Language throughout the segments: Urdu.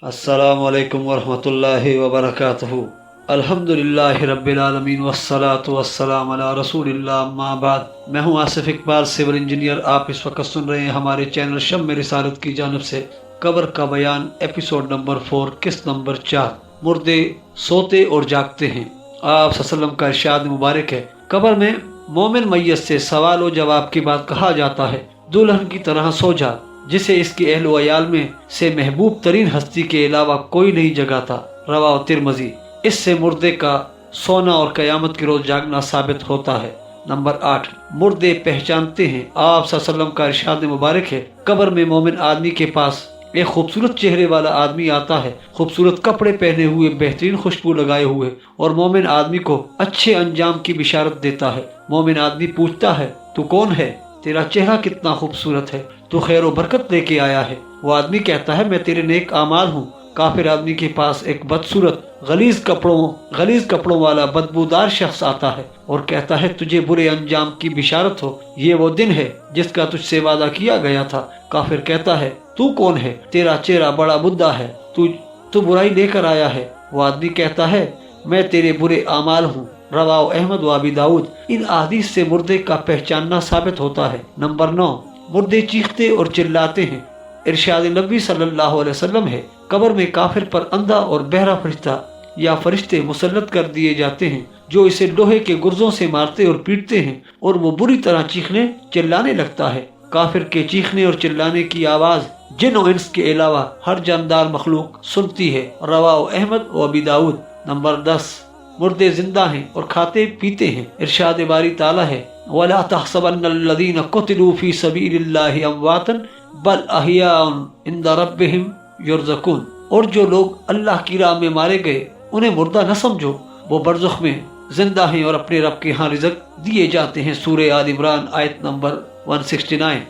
السلام علیکم ورحمۃ اللہ وبرکاتہ۔ الحمدللہ رب العالمین والصلاة والسلام علی رسول اللہ، اما بعد۔ میں ہوں آصف اقبال، سول انجینئر۔ آپ اس وقت سن رہے ہیں ہمارے چینل شم رسالت کی جانب سے قبر کا بیان، ایپیسوڈ نمبر 4، قسط نمبر 4، مردے سوتے اور جاگتے ہیں۔ آپ صلی اللہ علیہ وسلم کا ارشاد مبارک ہے، قبر میں مومن میت سے سوال و جواب کے بعد کہا جاتا ہے، دلہن کی طرح سو جا، جسے اس کے اہل و عیال میں سے محبوب ترین ہستی کے علاوہ کوئی نہیں جگاتا۔ رواہ ترمذی۔ اس سے مردے کا سونا اور قیامت کے روز جاگنا ثابت ہوتا ہے۔ نمبر 8، مردے پہچانتے ہیں۔ آپ صلی اللہ علیہ وسلم کا ارشاد مبارک ہے، قبر میں مومن آدمی کے پاس ایک خوبصورت چہرے والا آدمی آتا ہے، خوبصورت کپڑے پہنے ہوئے، بہترین خوشبو لگائے ہوئے، اور مومن آدمی کو اچھے انجام کی بشارت دیتا ہے۔ مومن آدمی پوچھتا ہے، تو کون ہے؟ تیرا چہرہ کتنا خوبصورت ہے، تو خیر و برکت لے کے آیا ہے۔ وہ آدمی کہتا ہے، میں تیرے نیک اعمال ہوں۔ کافر آدمی کے پاس ایک بدصورت غلیظ کپڑوں والا بدبودار شخص آتا ہے اور کہتا ہے، تجھے برے انجام کی بشارت ہو، یہ وہ دن ہے جس کا تجھ سے وعدہ کیا گیا تھا۔ کافر کہتا ہے، تو کون ہے؟ تیرا چہرہ بڑا بدا ہے، تو برائی لے کر آیا ہے۔ وہ آدمی کہتا ہے، میں تیرے برے اعمال ہوں۔ رواہ احمد و ابی داؤد۔ ان احادیث سے مردے کا پہچاننا ثابت ہوتا ہے۔ نمبر 9، مردے چیختے اور چلاتے ہیں۔ ارشاد نبی صلی اللہ علیہ وسلم ہے، قبر میں کافر پر اندھا اور بہرا فرشتہ یا فرشتے مسلط کر دیے جاتے ہیں، جو اسے لوہے کے گرزوں سے مارتے اور پیٹتے ہیں، اور وہ بری طرح چیخنے چلانے لگتا ہے۔ کافر کے چیخنے اور چلانے کی آواز جن و انس کے علاوہ ہر جاندار مخلوق سنتی ہے۔ رواہ احمد و ابی داؤد۔ نمبر 10، مردے زندہ ہیں اور کھاتے پیتے ہیں۔ ارشاد باری تعالیٰ ہے، وَلَا تَحْسَبَنَّ الَّذِينَ قُتِلُوا فِي سَبِيلِ اللَّهِ أَمْوَاتًا بَلْ أَحْيَاءٌ عِندَ رَبِّهِمْ يُرْزَقُونَ۔ اور جو لوگ اللہ کی راہ میں مارے گئے انہیں مردہ نہ سمجھو، وہ برزخ میں زندہ ہیں اور اپنے رب کے ہاں رزق دیے جاتے ہیں۔ سورہ آل عمران آیت نمبر 169۔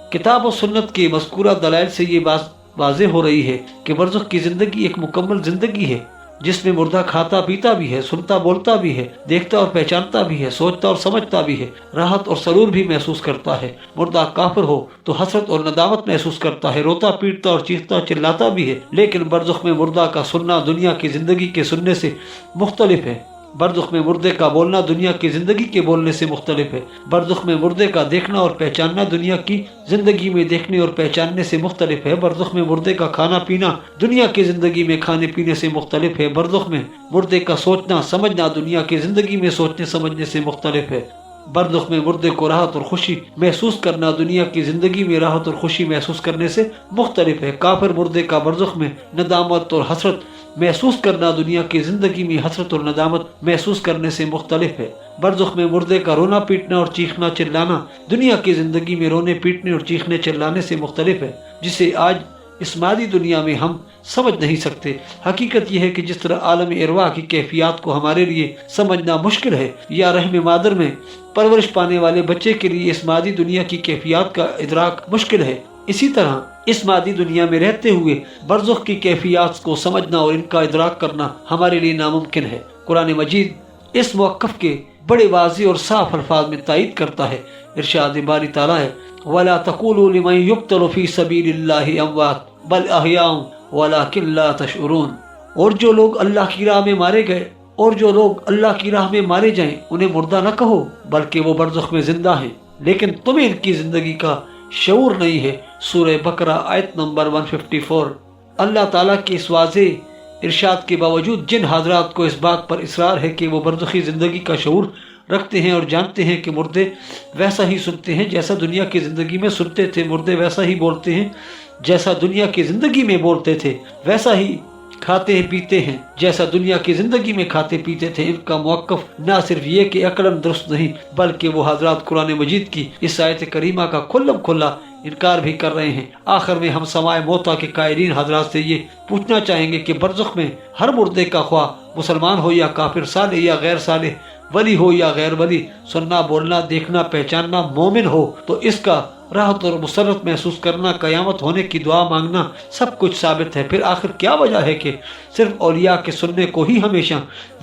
کتاب و سنت کے مذکورہ دلائل سے یہ بات واضح ہو رہی ہے کہ برزخ کی زندگی ایک مکمل زندگی ہے، جس میں مردہ کھاتا پیتا بھی ہے، سنتا بولتا بھی ہے، دیکھتا اور پہچانتا بھی ہے، سوچتا اور سمجھتا بھی ہے، راحت اور سرور بھی محسوس کرتا ہے۔ مردہ کافر ہو تو حسرت اور ندامت محسوس کرتا ہے، روتا پیٹتا اور چیختا چلاتا بھی ہے۔ لیکن برزخ میں مردہ کا سننا دنیا کی زندگی کے سننے سے مختلف ہے۔ برزخ میں مردے کا بولنا دنیا کی زندگی کے بولنے سے مختلف ہے۔ برزخ میں مردے کا دیکھنا اور پہچاننا دنیا کی زندگی میں دیکھنے اور پہچاننے سے مختلف ہے۔ برزخ میں مردے کا کھانا پینا دنیا کی زندگی میں کھانے پینے سے مختلف ہے۔ برزخ میں مردے کا سوچنا سمجھنا دنیا کی زندگی میں سوچنے سمجھنے سے مختلف ہے۔ برزخ میں مردے کو راحت اور خوشی محسوس کرنا دنیا کی زندگی میں راحت اور خوشی محسوس کرنے سے مختلف ہے۔ کافر مردے کا برزخ میں ندامت اور حسرت محسوس کرنا دنیا کی زندگی میں حسرت اور ندامت محسوس کرنے سے مختلف ہے۔ برزخ میں مردے کا رونا پیٹنا اور چیخنا چلانا دنیا کی زندگی میں رونے پیٹنے اور چیخنے چلانے سے مختلف ہے، جسے آج اس مادی دنیا میں ہم سمجھ نہیں سکتے۔ حقیقت یہ ہے کہ جس طرح عالم ارواح کی کیفیات کو ہمارے لیے سمجھنا مشکل ہے، یا رحم مادر میں پرورش پانے والے بچے کے لیے اس مادی دنیا کی کیفیات کا ادراک مشکل ہے، اسی طرح اس مادی دنیا میں رہتے ہوئے برزخ کی کیفیات کو سمجھنا اور ان کا ادراک کرنا ہمارے لیے ناممکن ہے۔ قرآن مجید اس موقف کے بڑے واضح اور صاف الفاظ میں تائید کرتا ہے۔ ارشاد باری تعالیٰ ہے، وَلَا تَقُولُوا لِمَن يُقْتَلُ فِي سَبِيلِ اللَّهِ أَمْوَاتٌ بَلْ أَحْيَاءٌ وَلَكِن لَا تَشْعُرُونَ۔ اور جو لوگ اللہ کی راہ میں مارے گئے انہیں مردہ نہ کہو، بلکہ وہ برزخ میں زندہ ہیں، لیکن تمہیں ان کی زندگی کا شعور نہیں ہے۔ سورہ بقرہ آیت نمبر 154۔ اللہ تعالیٰ کے اس واضح ارشاد کے باوجود جن حضرات کو اس بات پر اصرار ہے کہ وہ برزخی زندگی کا شعور رکھتے ہیں اور جانتے ہیں کہ مردے ویسا ہی سنتے ہیں جیسا دنیا کی زندگی میں سنتے تھے، مردے ویسا ہی بولتے ہیں جیسا دنیا کی زندگی میں بولتے تھے، ویسا ہی کھاتے پیتے ہیں جیسا دنیا کی زندگی میں کھاتے پیتے تھے، ان کا موقف نہ صرف یہ کہ عقلاً درست نہیں، بلکہ وہ حضرات قرآن مجید کی اس آیت کریمہ کا کھلم کھلا انکار بھی کر رہے ہیں۔ آخر میں ہم سمائے موتا کے قائلین حضرات سے یہ پوچھنا چاہیں گے کہ برزخ میں ہر مردے کا خواہ مسلمان ہو یا کافر، صالح یا غیر صالح، ولی ہو یا غیر ولی، سننا بولنا دیکھنا پہچاننا مومن ہو تو اس کا راحت اور مسرت محسوس کرنا، قیامت ہونے کی دعا مانگنا، سب کچھ ثابت ہے۔ پھر آخر کیا وجہ ہے کہ صرف اولیاء کے سننے کو ہی ہمیشہ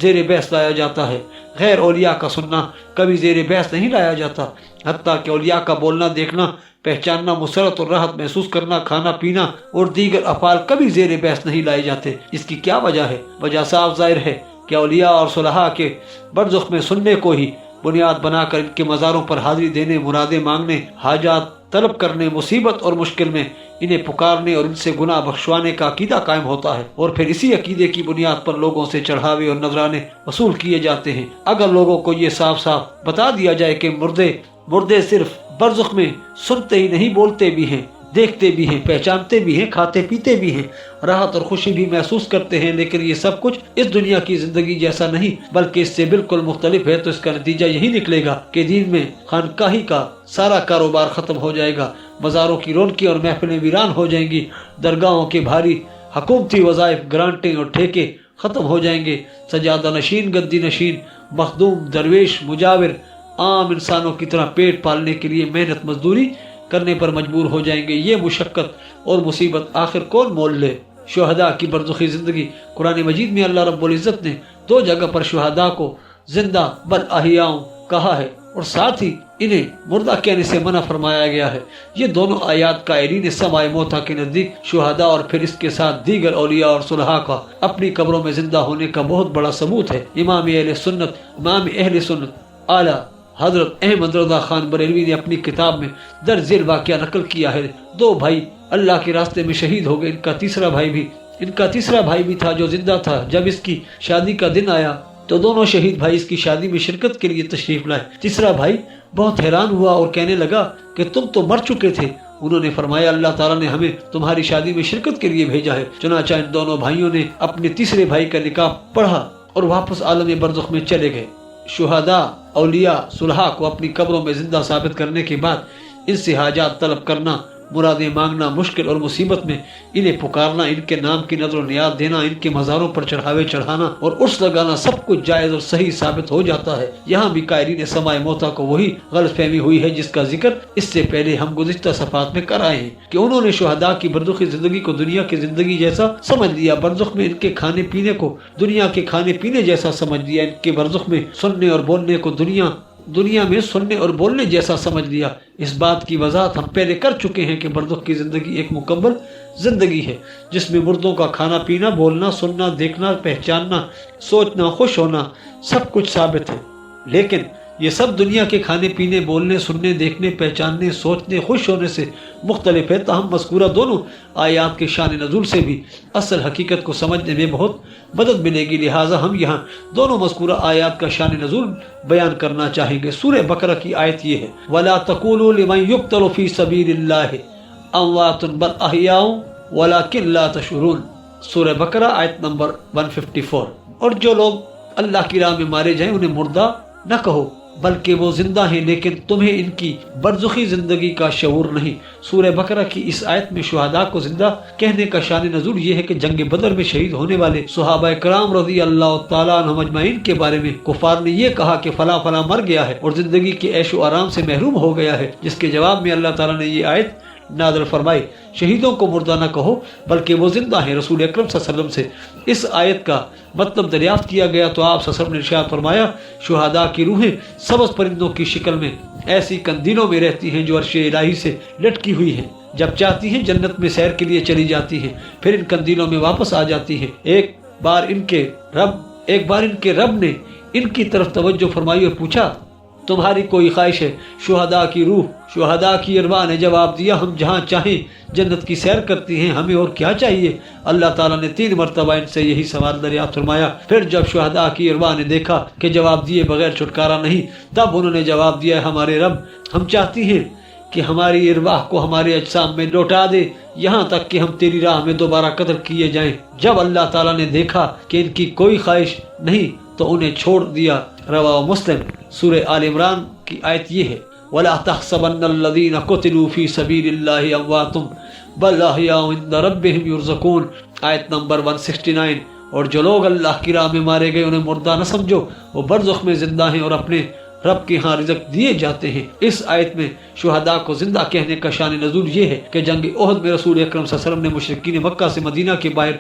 زیر بحث لایا جاتا ہے، غیر اولیاء کا سننا کبھی زیر بحث نہیں لایا جاتا؟ حتیٰ کہ اولیاء کا بولنا دیکھنا پہچاننا، مسرت اور راحت محسوس کرنا، کھانا پینا اور دیگر افعال کبھی زیر بحث نہیں لائے جاتے۔ اس کی کیا وجہ ہے؟ وجہ صاف ظاہر ہے کہ اولیاء اور صلحاء کے برزخ میں سننے کو ہی بنیاد بنا کر ان کے مزاروں پر حاضری دینے، مرادیں مانگنے، حاجات طلب کرنے، مصیبت اور مشکل میں انہیں پکارنے اور ان سے گناہ بخشوانے کا عقیدہ قائم ہوتا ہے، اور پھر اسی عقیدے کی بنیاد پر لوگوں سے چڑھاوے اور نذرانے وصول کیے جاتے ہیں۔ اگر لوگوں کو یہ صاف صاف بتا دیا جائے کہ مردے صرف برزخ میں سنتے ہی نہیں، بولتے بھی ہیں، دیکھتے بھی ہیں، پہچانتے بھی ہیں، کھاتے پیتے بھی ہیں، راحت اور خوشی بھی محسوس کرتے ہیں، لیکن یہ سب کچھ اس دنیا کی زندگی جیسا نہیں بلکہ اس سے بالکل مختلف ہے، تو اس کا نتیجہ یہی نکلے گا کہ دین میں خانقاہی کا سارا کاروبار ختم ہو جائے گا، مزاروں کی رونقیں اور محفلیں ویران ہو جائیں گی، درگاہوں کے بھاری حکومتی وظائف، گرانٹیں اور ٹھیکے ختم ہو جائیں گے، سجادہ نشین، گدی نشین، مخدوم، درویش، مجاور عام انسانوں کی طرح پیٹ پالنے کے لیے محنت مزدوری کرنے پر مجبور ہو جائیں گے۔ یہ مشقت اور مصیبت آخر کون مول لے؟ شہداء کی برزخی زندگی۔ قرآن مجید میں اللہ رب العزت نے 2 جگہ پر شہداء کو زندہ بل احیاء کہا ہے اور ساتھ ہی انہیں مردہ کہنے سے منع فرمایا گیا ہے۔ یہ دونوں آیات قائلین سماع موتیٰ کے نزدیک شہداء اور پھر اس کے ساتھ دیگر اولیاء اور صلحاء کا اپنی قبروں میں زندہ ہونے کا بہت بڑا ثبوت ہے۔ امام اہل سنت اعلیٰ حضرت احمد رضا خان بریلوی نے اپنی کتاب میں درج ذیل واقعہ نقل کیا ہے۔ 2 بھائی اللہ کے راستے میں شہید ہو گئے۔ ان کا تیسرا بھائی بھی تھا جو زندہ تھا۔ جب اس کی شادی کا دن آیا تو دونوں شہید بھائی اس کی شادی میں شرکت کے لیے تشریف لائے۔ تیسرا بھائی بہت حیران ہوا اور کہنے لگا کہ تم تو مر چکے تھے۔ انہوں نے فرمایا اللہ تعالیٰ نے ہمیں تمہاری شادی میں شرکت کے لیے بھیجا ہے۔ چنانچہ ان دونوں بھائیوں نے اپنے تیسرے بھائی کا نکاح پڑھا اور واپس عالم برزخ میں چلے گئے۔ شہداء، اولیاء، صلحاء کو اپنی قبروں میں زندہ ثابت کرنے کے بعد ان سے حاجات طلب کرنا، مرادیں مانگنا، مشکل اور مصیبت میں انہیں پکارنا، ان کے نام کی نظر و نیاز دینا، ان کے مزاروں پر چڑھاوے چڑھانا اور عرس لگانا سب کچھ جائز اور صحیح ثابت ہو جاتا ہے۔ یہاں بھی قائلین سماع موتیٰ کو وہی غلط فہمی ہوئی ہے جس کا ذکر اس سے پہلے ہم گزشتہ صفحات میں کر آئے ہیں کہ انہوں نے شہداء کی برزخی زندگی کو دنیا کی زندگی جیسا سمجھ لیا، برزخ میں ان کے کھانے پینے کو دنیا کے کھانے پینے جیسا سمجھ لیا، ان کے برزخ میں سننے اور بولنے کو دنیا میں سننے اور بولنے جیسا سمجھ لیا۔ اس بات کی وضاحت ہم پہلے کر چکے ہیں کہ برزخ کی زندگی ایک مکمل زندگی ہے جس میں مردوں کا کھانا پینا، بولنا، سننا، دیکھنا، پہچاننا، سوچنا، خوش ہونا سب کچھ ثابت ہے، لیکن یہ سب دنیا کے کھانے پینے، بولنے، سننے، دیکھنے، پہچاننے، سوچنے، خوش ہونے سے مختلف ہے۔ تاہم مذکورہ دونوں آیات کے شان نزول سے بھی اصل حقیقت کو سمجھنے میں بہت مدد ملے گی، لہٰذا ہم یہاں دونوں مذکورہ آیات کا شان نزول بیان کرنا چاہیں گے۔ سورہ بقرہ کی آیت یہ ہے وَلَا تَقُولُوا لِمَن يُقْتَلُ فِي سَبِيلِ اللَّهِ أَمْوَاتٌ بَلْ أَحْيَاءٌ وَلَكِنْ لَا تَشْعُرُونَ۔ سورہ بقرہ آیت نمبر 154۔ اور جو لوگ اللہ کی راہ میں مارے جائیں انہیں مردہ نہ کہو بلکہ وہ زندہ ہیں، لیکن تمہیں ان کی برزخی زندگی کا شعور نہیں۔ سورہ بقرہ کی اس آیت میں شہداء کو زندہ کہنے کا شان نزول یہ ہے کہ جنگ بدر میں شہید ہونے والے صحابہ کرام رضی اللہ تعالیٰ عنہم اجمعین کے بارے میں کفار نے یہ کہا کہ فلاں فلاں مر گیا ہے اور زندگی کے عیش و آرام سے محروم ہو گیا ہے، جس کے جواب میں اللہ تعالیٰ نے یہ آیت نازل فرمائی شہیدوں کو مردہ نہ کہو بلکہ وہ زندہ ہیں۔ رسول اکرم صلی اللہ علیہ وسلم سے اس آیت کا مطلب دریافت کیا گیا تو آپ صلی اللہ علیہ وسلم نے ارشاد فرمایا شہداء کی روحیں سبز پرندوں کی شکل میں ایسی کندیلوں میں رہتی ہیں جو عرش الہی سے لٹکی ہوئی ہیں، جب چاہتی ہیں جنت میں سیر کے لیے چلی جاتی ہیں، پھر ان کندیلوں میں واپس آ جاتی ہیں۔ ایک بار ان کے رب نے ان کی طرف توجہ فرمائی اور پوچھا تمہاری کوئی خواہش ہے؟ شہداء کی ارواح نے جواب دیا ہم جہاں چاہیں جنت کی سیر کرتی ہیں، ہمیں اور کیا چاہیے؟ اللہ تعالیٰ نے 3 مرتبہ ان سے یہی سوال دریافت فرمایا۔ پھر جب شہداء کی ارواح نے دیکھا کہ جواب دیے بغیر چھٹکارا نہیں، تب انہوں نے جواب دیا ہمارے رب ہم چاہتی ہیں کہ ہماری ارواح کو ہمارے اجسام میں لوٹا دے یہاں تک کہ ہم تیری راہ میں دوبارہ قتل کیے جائیں۔ جب اللہ تعالیٰ نے دیکھا کہ ان کی کوئی خواہش نہیں تو انہیں چھوڑ دیا۔ رواہ مسلم۔ سورہ آل عمران کی آیت یہ ہے وَلَا تَحْسَبَنَّ الَّذِينَ قُتِلُوا فِي سَبِيلِ اللَّهِ أَمْوَاتٌ بَلْ أَحْيَاءٌ عِندَ رَبِّهِمْ يُرْزَقُونَ۔ آیت نمبر 169۔ اور جو لوگ اللہ کی راہ میں مارے گئے انہیں مردہ نہ سمجھو، وہ برزخ میں زندہ ہیں اور اپنے رب کے ہاں رزق دیے جاتے ہیں۔ اس آیت میں شہداء کو زندہ کہنے کا شان نزول یہ ہے کہ جنگ احد میں رسول اکرم صلی اللہ علیہ وسلم نے مشرکین مکہ سے مدینہ کے باہر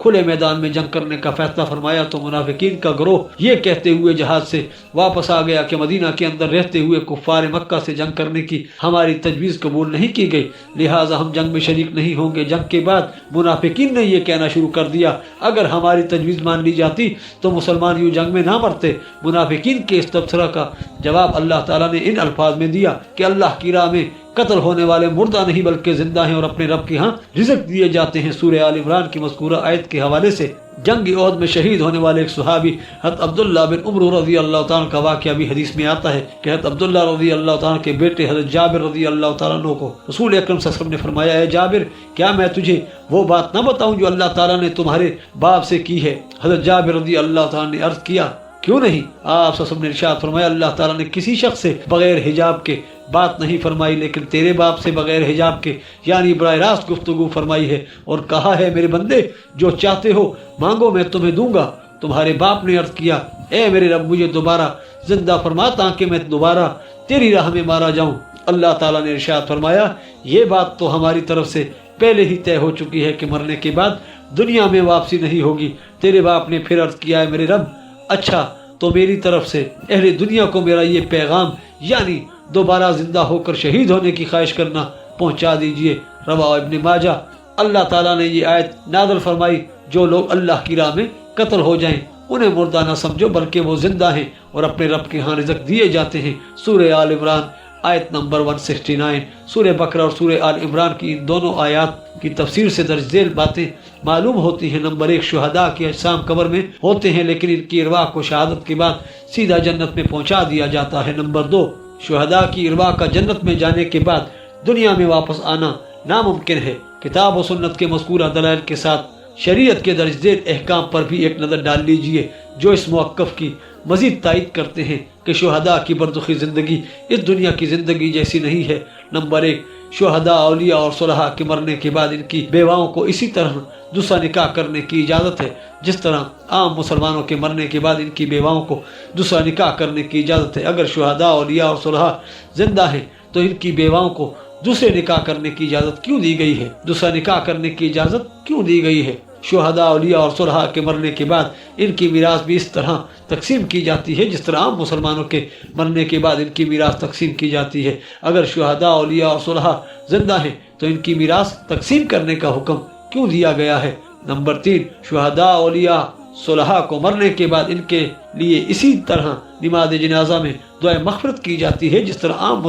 کھلے میدان میں جنگ کرنے کا فیصلہ فرمایا تو منافقین کا گروہ یہ کہتے ہوئے جہاد سے واپس آ گیا کہ مدینہ کے اندر رہتے ہوئے کفار مکہ سے جنگ کرنے کی ہماری تجویز قبول نہیں کی گئی، لہٰذا ہم جنگ میں شریک نہیں ہوں گے۔ جنگ کے بعد منافقین نے یہ کہنا شروع کر دیا اگر ہماری تجویز مان لی جاتی تو مسلمان یوں جنگ میں نہ مرتے۔ منافقین کے اس تبصرہ کا جواب اللہ تعالیٰ نے ان الفاظ میں دیا کہ اللہ کی راہ میں قتل ہونے والے مردہ نہیں بلکہ زندہ ہیں اور اپنے رب کے ہاں رزق دیے جاتے ہیں۔ سورہ آل عمران کی مذکورہ آیت کے حوالے سے جنگ احد میں شہید ہونے والے ایک صحابی حضرت عبداللہ بن عمر رضی اللہ تعالیٰ کا واقعہ بھی حدیث میں آتا ہے کہ حضرت عبداللہ رضی اللہ تعالیٰ کے بیٹے حضرت جابر رضی اللہ تعالیٰ عنہ کو رسول اکرم صلی اللہ علیہ وسلم نے فرمایا، اے جابر کیا میں تجھے وہ بات نہ بتاؤں جو اللہ تعالیٰ نے تمہارے باپ سے کی ہے؟ حضرت جابر رضی اللہ تعالیٰ نے عرض کیا کیوں نہیں؟ آپ صلی اللہ علیہ وسلم نے ارشاد فرمایا اللہ تعالیٰ نے کسی شخص سے بغیر حجاب کے بات نہیں فرمائی لیکن تیرے باپ سے بغیر حجاب کے یعنی براہ راست گفتگو فرمائی ہے اور کہا ہے میرے بندے جو چاہتے ہو مانگو میں تمہیں دوں گا۔ تمہارے باپ نے عرض کیا اے میرے رب مجھے دوبارہ زندہ فرما تاکہ میں دوبارہ تیری راہ میں مارا جاؤں۔ اللہ تعالیٰ نے ارشاد فرمایا یہ بات تو ہماری طرف سے پہلے ہی طے ہو چکی ہے کہ مرنے کے بعد دنیا میں واپسی نہیں ہوگی۔ تیرے باپ نے پھر عرض کیا ہے میرے رب اچھا تو میری طرف سے اہل دنیا کو میرا یہ پیغام یعنی دوبارہ زندہ ہو کر شہید ہونے کی خواہش کرنا پہنچا دیجئے۔ رواہ ابن ماجہ۔ اللہ تعالیٰ نے یہ آیت نازل فرمائی جو لوگ اللہ کی راہ میں قتل ہو جائیں انہیں مردہ نہ سمجھو بلکہ وہ زندہ ہیں اور اپنے رب کے ہاں رزق دیے جاتے ہیں۔ سورہ آل عمران آیت نمبر 169۔ سورہ بقرہ اور سورہ آل عمران کی ان دونوں آیات کی تفسیر سے درج ذیل باتیں معلوم ہوتی ہیں۔ نمبر 1 شہداء کے اجسام قبر میں ہوتے ہیں لیکن ان کی ارواح کو شہادت کے بعد سیدھا جنت میں پہنچا دیا جاتا ہے۔ نمبر 2 شہداء کی ارواح کا جنت میں جانے کے بعد دنیا میں واپس آنا ناممکن ہے۔ کتاب و سنت کے مذکورہ دلائل کے ساتھ شریعت کے درج ذیل احکام پر بھی ایک نظر ڈال لیجئے جو اس موقف کی مزید تائید کرتے ہیں کہ شہداء کی برزخی زندگی اس دنیا کی زندگی جیسی نہیں ہے۔ نمبر 1 شہداء اولیاء اور صلحاء کے مرنے کے بعد ان کی بیواؤں کو اسی طرح دوسرا نکاح کرنے کی اجازت ہے جس طرح عام مسلمانوں کے مرنے کے بعد ان کی بیواؤں کو دوسرا نکاح کرنے کی اجازت ہے۔ اگر شہداء اولیاء اور صلحاء زندہ ہیں تو ان کی بیواؤں کو دوسرے نکاح کرنے کی اجازت کیوں دی گئی ہے؟ دوسرا نکاح کرنے کی اجازت کیوں دی گئی ہے؟ شہداء اولیاء اور صلحاء کے مرنے کے بعد ان کی میراث بھی اس طرح تقسیم کی جاتی ہے جس طرح عام مسلمانوں کے مرنے کے بعد ان کی میراث تقسیم کی جاتی ہے۔ اگر شہداء اولیاء اور صلحاء زندہ ہیں تو ان کی میراث تقسیم کرنے کا حکم کیوں دیا گیا ہے؟ نمبر 3 شہداء اولیاء صلحاء کو مرنے کے بعد ان کے لیے اسی طرح نماز جنازہ میں دعائے مغفرت کی جاتی ہے جس طرح عام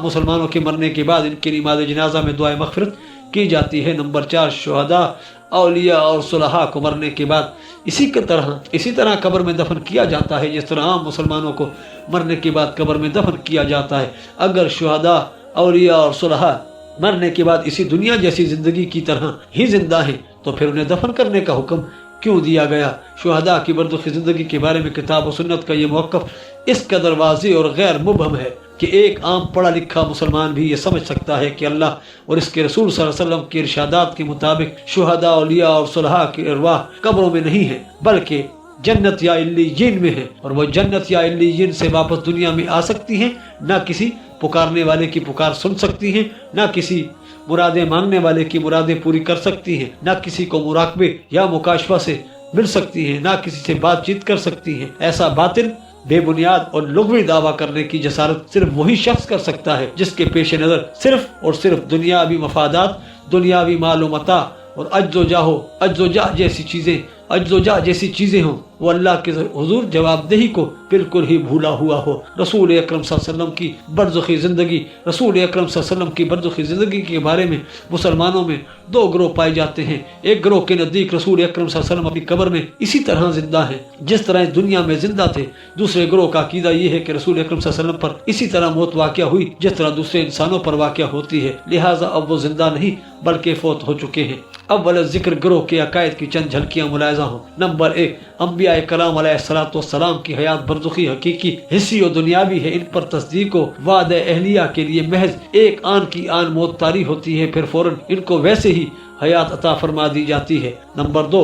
مسلمانوں کے مرنے کے بعد ان کی نماز جنازہ میں دعائے مغفرت کی جاتی ہے۔ نمبر 4 شہداء اولیاء اور صلحاء کو مرنے کے بعد اسی طرح قبر میں دفن کیا جاتا ہے جس طرح عام مسلمانوں کو مرنے کے بعد قبر میں دفن کیا جاتا ہے۔ اگر شہداء اولیاء اور صلحاء مرنے کے بعد اسی دنیا جیسی زندگی کی طرح ہی زندہ ہیں تو پھر انہیں دفن کرنے کا حکم کیوں دیا گیا؟ شہداء کی برزخی زندگی کے بارے میں کتاب و سنت کا یہ موقف اس قدر واضح اور غیر مبہم ہے کہ ایک عام پڑھا لکھا مسلمان بھی یہ سمجھ سکتا ہے کہ اللہ اور اس کے رسول صلی اللہ علیہ وسلم کے ارشادات کے مطابق شہداء اولیاء اور صلحاء کی ارواح قبروں میں نہیں ہے بلکہ جنت یا علیین میں ہے اور وہ جنت یا علیین سے واپس دنیا میں آ سکتی ہیں، نہ کسی پکارنے والے کی پکار سن سکتی ہیں، نہ کسی مرادیں مانگنے والے کی مرادیں پوری کر سکتی ہیں، نہ کسی کو مراقبے یا مکاشفہ سے مل سکتی ہیں، نہ کسی سے بات چیت کر سکتی ہیں۔ ایسا باطل بے بنیاد اور لغوی دعویٰ کرنے کی جسارت صرف وہی شخص کر سکتا ہے جس کے پیش نظر صرف اور صرف دنیاوی مفادات، دنیاوی مال و متاع اور عجز و جاہ جیسی چیزیں ہوں۔ وہ اللہ کے حضور جواب دہی کو بالکل ہی بھولا ہوا ہو۔ رسول اکرم صلی اللہ علیہ وسلم کی برزخی زندگی کے بارے میں مسلمانوں میں 2 گروہ پائے جاتے ہیں۔ ایک گروہ کے نزدیک رسول اکرم صلی اللہ علیہ وسلم اپنی قبر میں اسی طرح زندہ ہیں جس طرح اس دنیا میں زندہ تھے۔ دوسرے گروہ کا عقیدہ یہ ہے کہ رسول اکرم صلی اللہ علیہ وسلم پر اسی طرح موت واقع ہوئی جس طرح دوسرے انسانوں پر واقع ہوتی ہے، لہٰذا اب وہ زندہ نہیں بلکہ فوت ہو چکے ہیں۔ اول ذکر گروہ کے عقائد کی چند جھلکیاں ملاحظہ ہوں۔ نمبر 1 انبیاء کرام علیہ السلام کی حیات برزخی حقیقی حصی و دنیاوی ہے۔ ان پر تصدیق و وعدہ اہلیہ کے لیے محض ایک آن کی آن موت طاری ہوتی ہے، پھر فوراً ان کو ویسے ہی حیات عطا فرما دی جاتی ہے۔ نمبر 2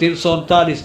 339।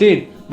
3,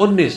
19।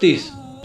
30।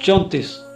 34,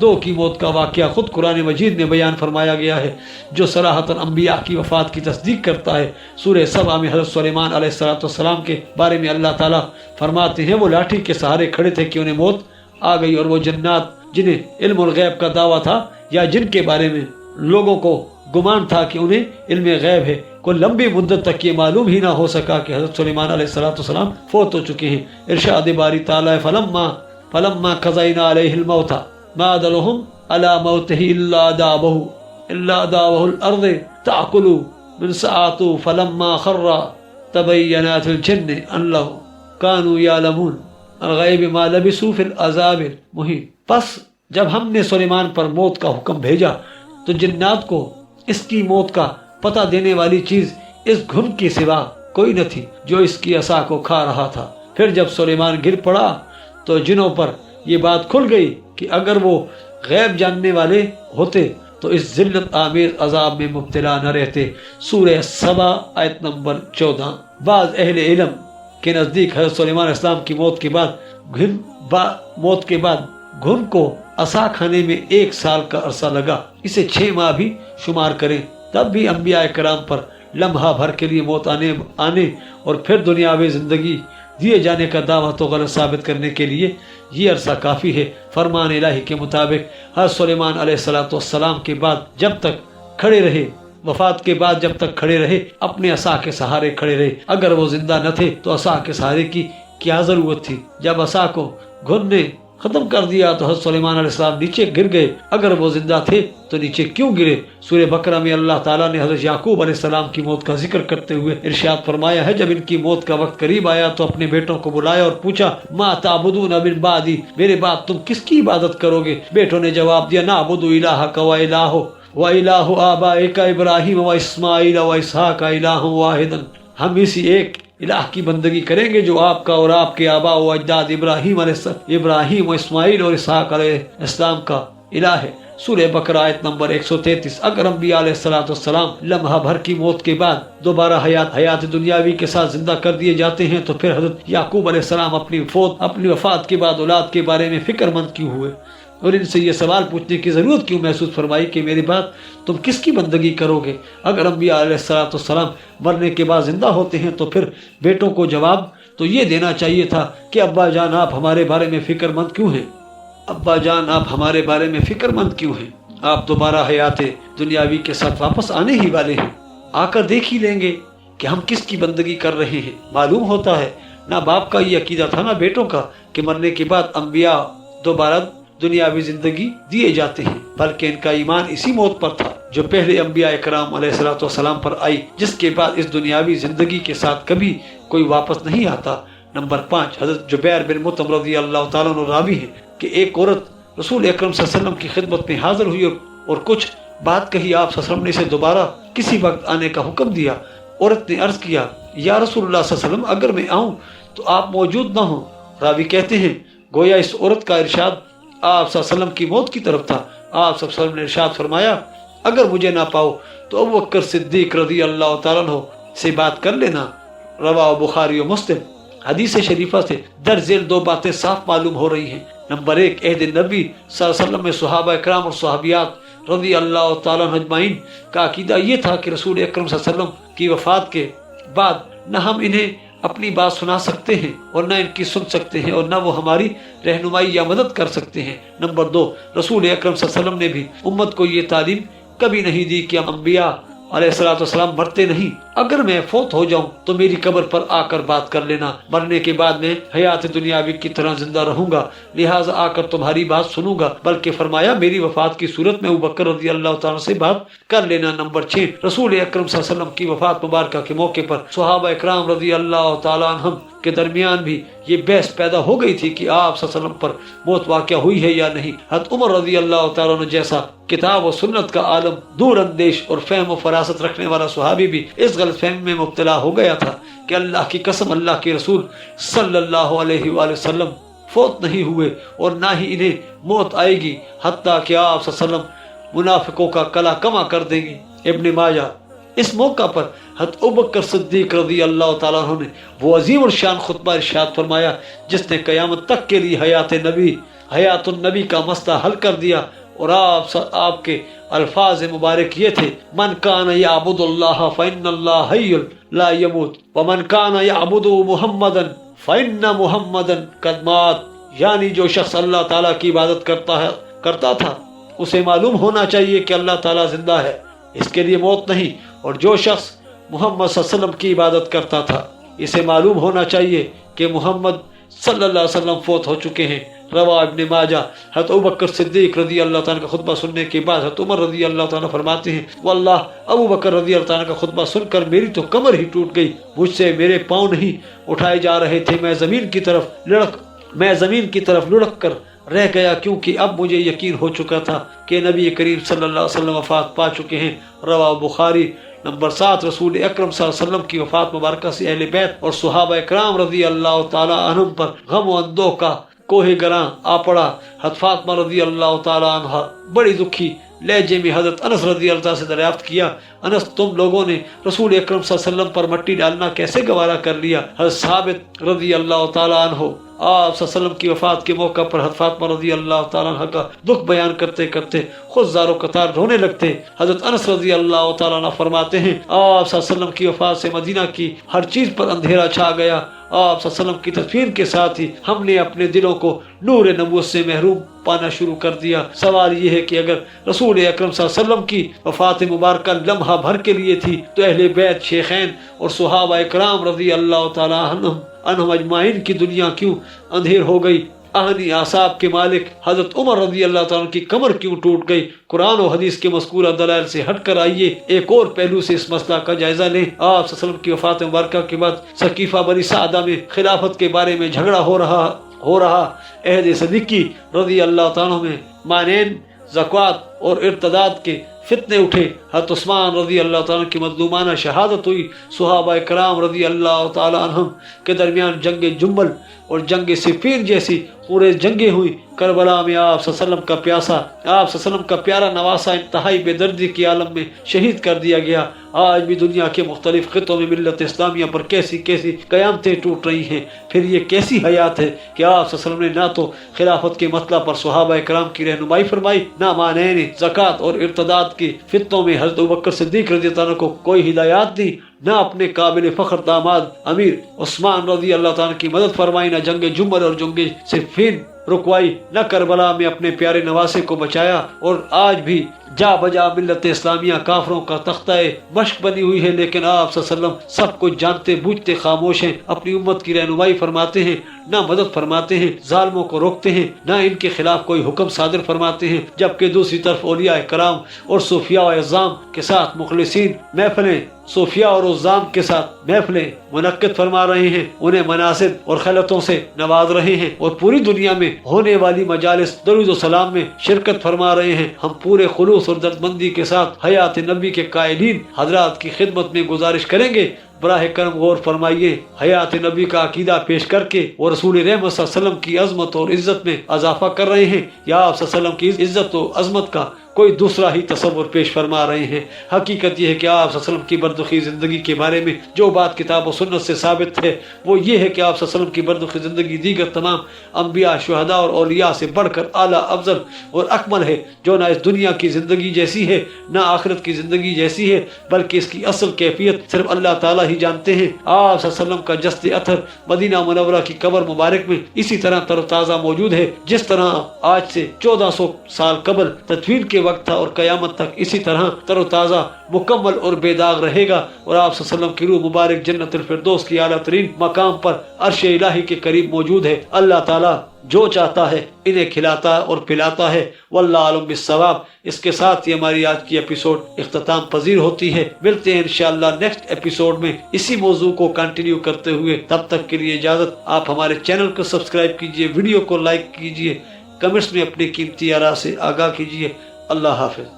دو کی موت کا واقعہ خود قرآن مجید میں بیان فرمایا گیا ہے جو صراحتاً انبیاء کی وفات کی تصدیق کرتا ہے۔ سورہ سبا میں حضرت سلیمان علیہ السلام کے بارے میں اللہ تعالیٰ فرماتے ہیں وہ لاٹھی کے سہارے کھڑے تھے کہ انہیں موت آ گئی، اور وہ جنات جنہیں علم الغیب کا دعویٰ تھا یا جن کے بارے میں لوگوں کو گمان تھا کہ انہیں علم غیب ہے، کو لمبی مدت تک یہ معلوم ہی نہ ہو سکا کہ حضرت سلیمان علیہ السلام فوت ہو چکے ہیں۔ ارشاد باری تعالیٰ فلما قضینا علیہ الموت ما دلهم على موته الا دابه الارض تاكل من ساعته فلما خر تبینات الجن ان لو كانوا يعلمون الغیب ما لبثوا في العذاب المہین۔ پس جب ہم نے سلیمان پر موت کا حکم بھیجا تو جنات کو اس کی موت کا پتہ دینے والی چیز اس گھن کے سوا کوئی نہ تھی جو اس کی عصا کو کھا رہا تھا۔ پھر جب سلیمان گر پڑا تو جنوں پر یہ بات کھل گئی کہ اگر وہ غیب جاننے والے ہوتے تو اس ذلت آمیز عذاب میں مبتلا نہ رہتے۔ سورہ سبا آیت نمبر 14۔ بعض اہل علم کے نزدیک حضرت سلیمان علیہ السلام کی موت کے بعد گھن کو عصا کھانے میں 1 سال کا عرصہ لگا، اسے 6 ماہ بھی شمار کریں، تب بھی انبیاء کرام پر لمحہ بھر کے لیے موت آنے اور پھر دنیاوی زندگی دیے جانے کا دعویٰ تو غلط ثابت کرنے کے لیے یہ عرصہ کافی ہے۔ فرمان الہی کے مطابق حضرت سلیمان علیہ السلام کے بعد جب تک کھڑے رہے، وفات کے بعد جب تک کھڑے رہے اپنے عصا کے سہارے کھڑے رہے۔ اگر وہ زندہ نہ تھے تو عصا کے سہارے کی کیا ضرورت تھی؟ جب عصا کو گھن نے ختم کر دیا تو حضرت سلیمان علیہ السلام نیچے گر گئے، اگر وہ زندہ تھے تو نیچے کیوں گرے؟ سورہ بقرہ میں اللہ تعالیٰ نے حضرت یعقوب علیہ السلام کی موت کا ذکر کرتے ہوئے ارشاد فرمایا ہے جب ان کی موت کا وقت قریب آیا تو اپنے بیٹوں کو بلایا اور پوچھا ما تعبدون من بعدی، میرے بعد تم کس کی عبادت کرو گے؟ بیٹوں نے جواب دیا نعبد الہک و الہ آبائک ابراہیم و اسماعیل و اسحاق الہ واحدا، ہم اسی ایک الہ کی بندگی کریں گے جو آپ کا اور آپ کے آباء و اجداد ابراہیم و اسماعیل اور اسحاق علیہ السلام کا الہ ہے۔ سورہ بقرہ آیت نمبر 133۔ اگر انبیاء علیہ السلام لمحہ بھر کی موت کے بعد دوبارہ حیات دنیاوی کے ساتھ زندہ کر دیے جاتے ہیں تو پھر حضرت یعقوب علیہ السلام اپنی وفات کے بعد اولاد کے بارے میں فکر مند کیوں ہوئے اور ان سے یہ سوال پوچھنے کی ضرورت کیوں محسوس فرمائی کہ میرے بعد تم کس کی بندگی کرو گے؟ اگر انبیاء علیہ السلام مرنے کے بعد زندہ ہوتے ہیں تو پھر بیٹوں کو جواب تو یہ دینا چاہیے تھا کہ ابا جان آپ ہمارے بارے میں فکر مند کیوں ہیں؟ ابا جان آپ ہمارے بارے میں فکر مند کیوں ہیں؟ آپ دوبارہ حیات دنیاوی کے ساتھ واپس آنے ہی والے ہیں، آ کر دیکھ ہی لیں گے کہ ہم کس کی بندگی کر رہے ہیں۔ معلوم ہوتا ہے نہ باپ کا یہ عقیدہ تھا نہ بیٹوں کا کہ مرنے کے بعد انبیاء دوبارہ دنیاوی زندگی دیے جاتے ہیں، بلکہ ان کا ایمان اسی موت پر تھا جو پہلے انبیاء کرام علیہ السلام پر آئی، جس کے بعد اس دنیاوی زندگی کے ساتھ کبھی کوئی واپس نہیں آتا۔ نمبر 5، حضرت جبیر بن مطعم رضی اللہ تعالیٰ عنہ راوی ہے کہ ایک عورت رسول اکرم صلی اللہ علیہ وسلم کی خدمت میں حاضر ہوئی اور کچھ بات کہی، آپ صلی اللہ علیہ وسلم نے اسے دوبارہ کسی وقت آنے کا حکم دیا۔ عورت نے عرض کیا یا رسول اللہ صلی اللہ علیہ وسلم اگر میں آؤں تو آپ موجود نہ ہوں؟ راوی کہتے ہیں گویا اس عورت کا ارشاد آپ صلی اللہ علیہ وسلم کی موت کی طرف تھا۔ آپ صلی اللہ علیہ وسلم نے ارشاد فرمایا اگر مجھے نہ پاؤ تو ابوبکر صدیق رضی اللہ تعالیٰ عنہ سے بات کر لینا، رواہ بخاری و مسلم۔ حدیث شریفہ سے درج ذیل 2 باتیں صاف معلوم ہو رہی ہیں۔ نمبر 1، عہد نبی صلی اللہ علیہ وسلم میں صحابہ کرام اور صحابیات رضی اللہ تعالیٰ عنہ اجمعین کا عقیدہ یہ تھا کہ رسول اکرم صلی اللہ علیہ وسلم کی وفات کے بعد نہ ہم انہیں اپنی بات سنا سکتے ہیں اور نہ ان کی سن سکتے ہیں اور نہ وہ ہماری رہنمائی یا مدد کر سکتے ہیں۔ نمبر 2، رسول اکرم صلی اللہ علیہ وسلم نے بھی امت کو یہ تعلیم کبھی نہیں دی کہ انبیاء علیہ السلام مرتے نہیں، اگر میں فوت ہو جاؤں تو میری قبر پر آ کر بات کر لینا، مرنے کے بعد میں حیات دنیاوی کی طرح زندہ رہوں گا، لہٰذا آ کر تمہاری بات سنوں گا، بلکہ فرمایا میری وفات کی صورت میں ابوبکر رضی اللہ تعالیٰ سے بات کر لینا۔ نمبر 6، رسول اکرم صلی اللہ علیہ وسلم کی وفات مبارکہ کے موقع پر صحابہ اکرام رضی اللہ تعالیٰ عنہم کے درمیان بھی یہ بحث پیدا ہو گئی تھی کہ آپ صلی اللہ علیہ وسلم پر موت واقع ہوئی ہے یا نہیں۔ حضرت عمر رضی اللہ تعالیٰ عنہ جیسا کتاب و سنت کا عالم، دور اندیش اور فہم و فراست رکھنے والا صحابی بھی اس غلط فہمی میں مبتلا ہو گیا تھا کہ اللہ کی قسم اللہ کے رسول صلی اللہ علیہ وآلہ وسلم فوت نہیں ہوئے اور نہ ہی انہیں موت آئے گی، حتیٰ کہ آپ صلی اللہ علیہ وسلم منافقوں کا کلا کما کر دیں گے۔ ابن ماجہ۔ اس موقع پر حضرت ابوبکر صدیق رضی اللہ تعالیٰ عنہ نے وہ عظیم الشان خطبہ ارشاد فرمایا جس نے قیامت تک کے لیے حیات نبی حیات النبی کا مسئلہ حل کر دیا، اور آپ کے الفاظ مبارک یہ تھے، من کان یعبد اللہ فإن اللہ حی لا یموت ومن کان یعبد محمدا فإن محمدا قد مات، یعنی جو شخص اللہ تعالیٰ کی عبادت کرتا تھا اسے معلوم ہونا چاہیے کہ اللہ تعالیٰ زندہ ہے، اس کے لیے موت نہیں، اور جو شخص محمد صلی اللہ علیہ وسلم کی عبادت کرتا تھا اسے معلوم ہونا چاہیے کہ محمد صلی اللہ علیہ وسلم فوت ہو چکے ہیں۔ روا ابن ماجہ، حضرت ابوبکر صدیق رضی اللہ تعالیٰ کا خطبہ سننے کے بعد حضرت عمر رضی اللہ تعالیٰ فرماتے ہیں، واللہ ابوبکر رضی اللہ تعالیٰ کا خطبہ سن کر میری تو کمر ہی ٹوٹ گئی، مجھ سے میرے پاؤں نہیں اٹھائے جا رہے تھے، میں زمین کی طرف لڑک کر رہ گیا، کیونکہ اب مجھے یقین ہو چکا تھا کہ نبی کریم صلی اللہ علیہ وسلم وفات پا چکے ہیں۔ روا بخاری نمبر 7، رسول اکرم صلی اللہ علیہ وسلم کی وفات مبارکہ سے اہل بیت اور صحابہ کرام رضی اللہ تعالیٰ عنہم پر غم و اندوہ کا کوہ گراں آ پڑا۔ حضرت فاطمہ رضی اللہ تعالیٰ عنہ بڑی دکھی لہجے میں حضرت انس رضی اللہ تعالیٰ سے دریافت کیا، انس تم لوگوں نے رسول اکرم صلی اللہ علیہ وسلم پر مٹی ڈالنا کیسے گوارا کر لیا؟ حضرت ثابت رضی اللہ تعالیٰ عنہ آپ صلی اللہ علیہ وسلم کی وفات کے موقع پر حضرت فاطمہ رضی اللہ تعالیٰ عنہ کا دکھ بیان کرتے کرتے خود زار و قطار رونے لگتے۔ حضرت انس رضی اللہ تعالیٰ عنہ فرماتے ہیں، آپ صلی اللہ علیہ وسلم کی وفات سے مدینہ کی ہر چیز پر اندھیرا چھا گیا، آپ صلی اللہ علیہ وسلم کی تدفین کے ساتھ ہی ہم نے اپنے دلوں کو نور نبوت سے محروم پانا شروع کر دیا۔ سوال یہ ہے کہ اگر رسول اکرم صلی اللہ علیہ وسلم کی وفات مبارکہ لمحہ بھر کے لیے تھی تو اہل بیت، شیخین اور صحابہ اکرام رضی اللہ تعالیٰ عنہم اجمعین کی دنیا کیوں اندھیر ہو گئی؟ اہنی اعصاب کے مالک حضرت عمر رضی اللہ تعالیٰ عنہ کی کمر کیوں ٹوٹ گئی؟ قرآن و حدیث کے مذکورہ دلائل سے ہٹ کر آئیے ایک اور پہلو سے اس مسئلہ کا جائزہ لیں۔ آپ صلی اللہ علیہ وسلم کی وفات مبارکہ کے بعد ثقیفہ بنی سعدہ میں خلافت کے بارے میں جھگڑا ہو رہا۔ عہد صدیقی رضی اللہ تعالیٰ عنہ میں مانین، زکوٰۃ اور ارتداد کے فتنے اٹھے، حضرت عثمان رضی اللہ تعالیٰ عنہ کی مظلومانہ شہادت ہوئی، صحابہ کرام رضی اللہ تعالیٰ عنہم کے درمیان جنگ جمل اور جنگ صفین جیسی پورے جنگیں ہوئی۔ کربلا میں آپ صلی اللہ علیہ وسلم کا پیارا نواسا انتہائی بے دردی کی عالم میں شہید کر دیا گیا۔ آج بھی دنیا کے مختلف خطوں میں ملت اسلامیہ پر کیسی قیامتیں ٹوٹ رہی ہیں۔ پھر یہ کیسی حیات ہے کہ آپ صلی اللہ علیہ وسلم نے نہ تو خلافت کے مسئلہ پر صحابہ کرام کی رہنمائی فرمائی، نہ مانعین زکوٰۃ اور ارتداد کے فتنوں میں حضرت ابوبکر صدیق رضی اللہ عنہ کو کوئی ہدایات دی، نہ اپنے قابل فخر داماد امیر عثمان رضی اللہ تعالیٰ کی مدد فرمائی، نہ جنگ جمل اور جنگ صفین رکوائی، نہ کربلا میں اپنے پیارے نواسے کو بچایا۔ اور آج بھی جا بجا ملت اسلامیہ کافروں کا تختہ مشق بنی ہوئی ہے، لیکن آپ صلی اللہ علیہ وسلم سب کچھ جانتے بوجھتے خاموش ہیں، اپنی امت کی رہنمائی فرماتے ہیں، نہ مدد فرماتے ہیں، ظالموں کو روکتے ہیں، نہ ان کے خلاف کوئی حکم صادر فرماتے ہیں، جبکہ دوسری طرف اولیاء کرام اور صوفیاء و اعظام کے ساتھ مخلصین محفلیں منعقد فرما رہے ہیں، انہیں مناصب اور خلعتوں سے نواز رہے ہیں، اور پوری دنیا میں ہونے والی مجالس درود و سلام میں شرکت فرما رہے ہیں۔ ہم پورے خلوص اور دردمندی کے ساتھ حیات نبی کے قائلین حضرات کی خدمت میں گزارش کریں گے، براہ کرم غور فرمائیے، حیات نبی کا عقیدہ پیش کر کے وہ رسول رحمت صلی اللہ علیہ وسلم کی عظمت اور عزت میں اضافہ کر رہے ہیں، یا آپ صلی اللہ علیہ وسلم کی عزت و عظمت کا کوئی دوسرا ہی تصور پیش فرما رہے ہیں؟ حقیقت یہ ہے کہ آپ صلی اللہ علیہ وسلم کی بردخی زندگی کے بارے میں جو بات کتاب و سنت سے ثابت ہے وہ یہ ہے کہ آپ صلی اللہ علیہ وسلم کی بردخی زندگی دیگر تمام انبیاء، شہداء اور اولیاء سے بڑھ کر اعلیٰ، افضل اور اکمل ہے، جو نہ اس دنیا کی زندگی جیسی ہے نہ آخرت کی زندگی جیسی ہے، بلکہ اس کی اصل کیفیت صرف اللہ تعالیٰ ہی جانتے ہیں۔ آپ صلی اللہ علیہ وسلم کا جسد اطہر مدینہ منورہ کی قبر مبارک میں اسی طرح تر و تازہ موجود ہے جس طرح آج سے 1400 سال قبل تدفین کے وقت تھا، اور قیامت تک اسی طرح تر و تازہ، مکمل اور بے داغ رہے گا۔ اور آپ صلی اللہ علیہ وسلم کی روح مبارک جنت الفردوس کی اعلیٰ ترین مقام پر عرش الہی کے قریب موجود ہے۔ اللہ تعالیٰ جو چاہتا ہے انہیں کھلاتا اور پلاتا ہے، واللہ عالم بالصواب۔ اس کے ساتھ ہی ہماری آج کی ایپیسوڈ اختتام پذیر ہوتی ہے۔ ملتے ہیں انشاءاللہ نیکسٹ ایپیسوڈ میں اسی موضوع کو کنٹینیو کرتے ہوئے، تب تک کے لیے اجازت۔ آپ ہمارے چینل کو سبسکرائب کیجئے، ویڈیو کو لائک کیجئے، کمنٹس میں اپنی قیمتی آراء سے آگاہ کیجئے۔ اللہ حافظ۔